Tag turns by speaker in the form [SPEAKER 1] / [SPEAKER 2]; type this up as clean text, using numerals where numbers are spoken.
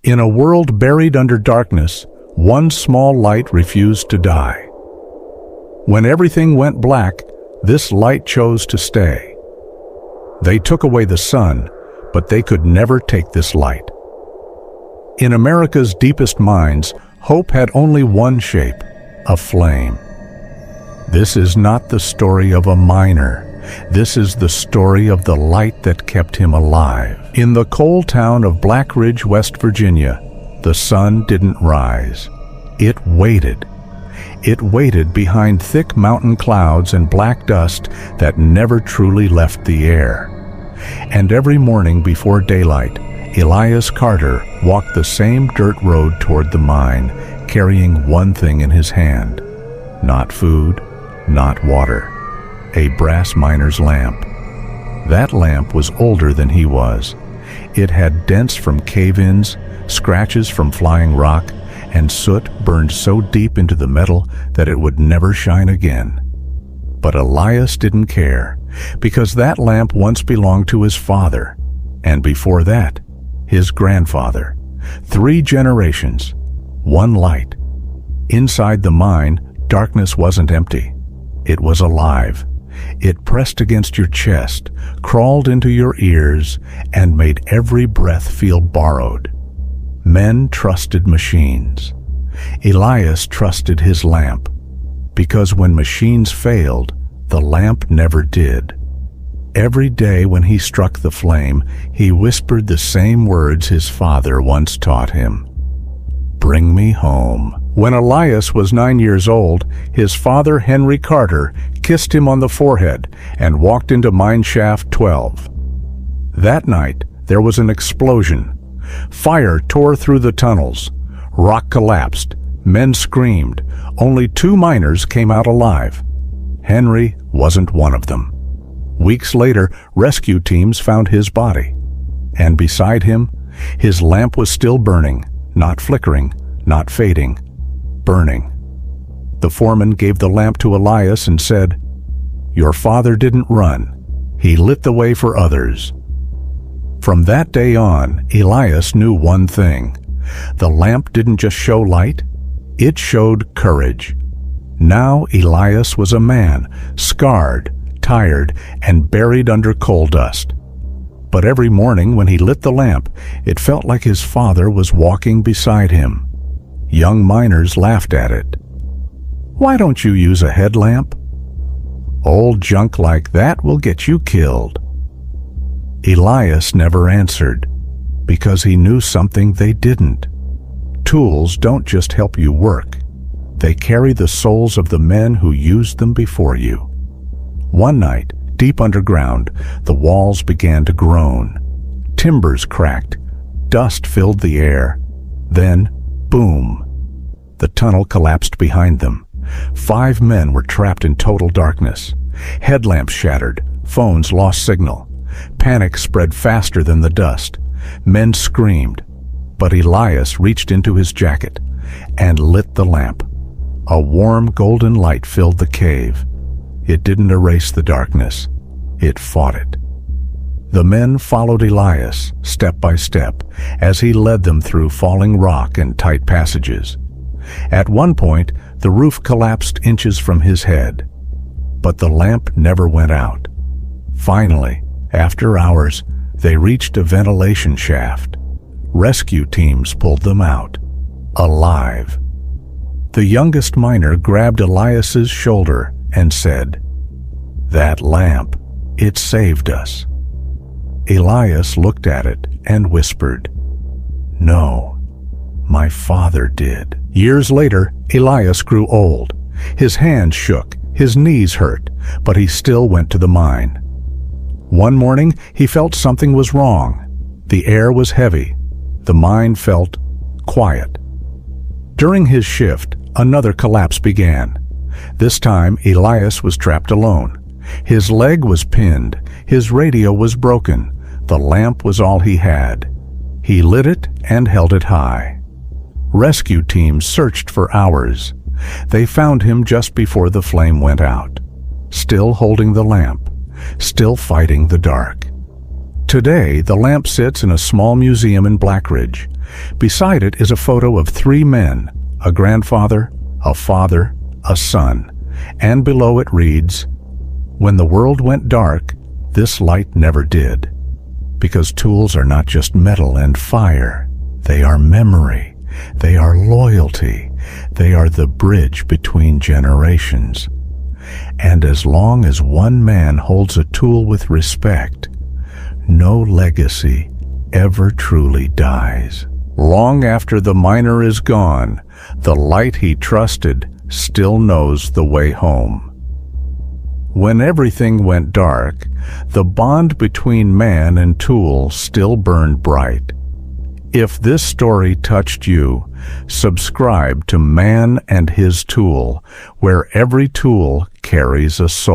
[SPEAKER 1] In a world buried under darkness, one small light refused to die. When everything went black, this light chose to stay. They took away the sun, but they could never take this light. In America's deepest mines, hope had only one shape: a flame. This is not the story of a miner. This is the story of the light that kept him alive. In the coal town of Black Ridge, West Virginia, the sun didn't rise. It waited. It waited behind thick mountain clouds and black dust that never truly left the air. And every morning before daylight, Elias Carter walked the same dirt road toward the mine, carrying one thing in his hand. Not food, not water. A brass miner's lamp. That lamp was older than he was. It had dents from cave-ins, scratches from flying rock, and soot burned so deep into the metal that it would never shine again. But Elias didn't care, because that lamp once belonged to his father, and before that, his grandfather. 3 generations, one light. Inside the mine, darkness wasn't empty. It was alive. It pressed against your chest, crawled into your ears, and made every breath feel borrowed. Men trusted machines. Elias trusted his lamp, because when machines failed, the lamp never did. Every day when he struck the flame, he whispered the same words his father once taught him. "Bring me home." When Elias was 9 years old, his father, Henry Carter, kissed him on the forehead and walked into mine shaft 12. That night, there was an explosion. Fire tore through the tunnels. Rock collapsed. Men screamed. Only 2 miners came out alive. Henry wasn't one of them. Weeks later, rescue teams found his body. And beside him, his lamp was still burning, not flickering, not fading, burning. The foreman gave the lamp to Elias and said, "Your father didn't run. He lit the way for others." From that day on, Elias knew one thing. The lamp didn't just show light, it showed courage. Now Elias was a man, scarred, tired, and buried under coal dust. But every morning when he lit the lamp, it felt like his father was walking beside him. Young miners laughed at it. "Why don't you use a headlamp?" "Old junk like that will get you killed." Elias never answered, because he knew something they didn't. Tools don't just help you work. They carry the souls of the men who used them before you. One night, deep underground, the walls began to groan. Timbers cracked. Dust filled the air. Then, boom! The tunnel collapsed behind them. 5 men were trapped in total darkness. Headlamps shattered. Phones lost signal. Panic spread faster than the dust. Men screamed. But Elias reached into his jacket and lit the lamp. A warm golden light filled the cave. It didn't erase the darkness. It fought it. The men followed Elias, step by step, as he led them through falling rock and tight passages. At one point, the roof collapsed inches from his head. But the lamp never went out. Finally, after hours, they reached a ventilation shaft. Rescue teams pulled them out, alive. The youngest miner grabbed Elias's shoulder and said, "That lamp, it saved us." Elias looked at it and whispered, "No, my father did." Years later, Elias grew old. His hands shook, his knees hurt, but he still went to the mine. One morning, he felt something was wrong. The air was heavy. The mine felt quiet. During his shift, another collapse began. This time, Elias was trapped alone. His leg was pinned. His radio was broken. The lamp was all he had. He lit it and held it high. Rescue teams searched for hours. They found him just before the flame went out, still holding the lamp, still fighting the dark. Today, the lamp sits in a small museum in Blackridge. Beside it is a photo of 3 men, a grandfather, a father, a son, and below it reads, "When the world went dark, this light never did." Because tools are not just metal and fire. They are memory. They are loyalty. They are the bridge between generations. And as long as one man holds a tool with respect, no legacy ever truly dies. Long after the miner is gone, the light he trusted still knows the way home. When everything went dark, the bond between man and tool still burned bright. If this story touched you, subscribe to Man and His Tool, where every tool carries a soul.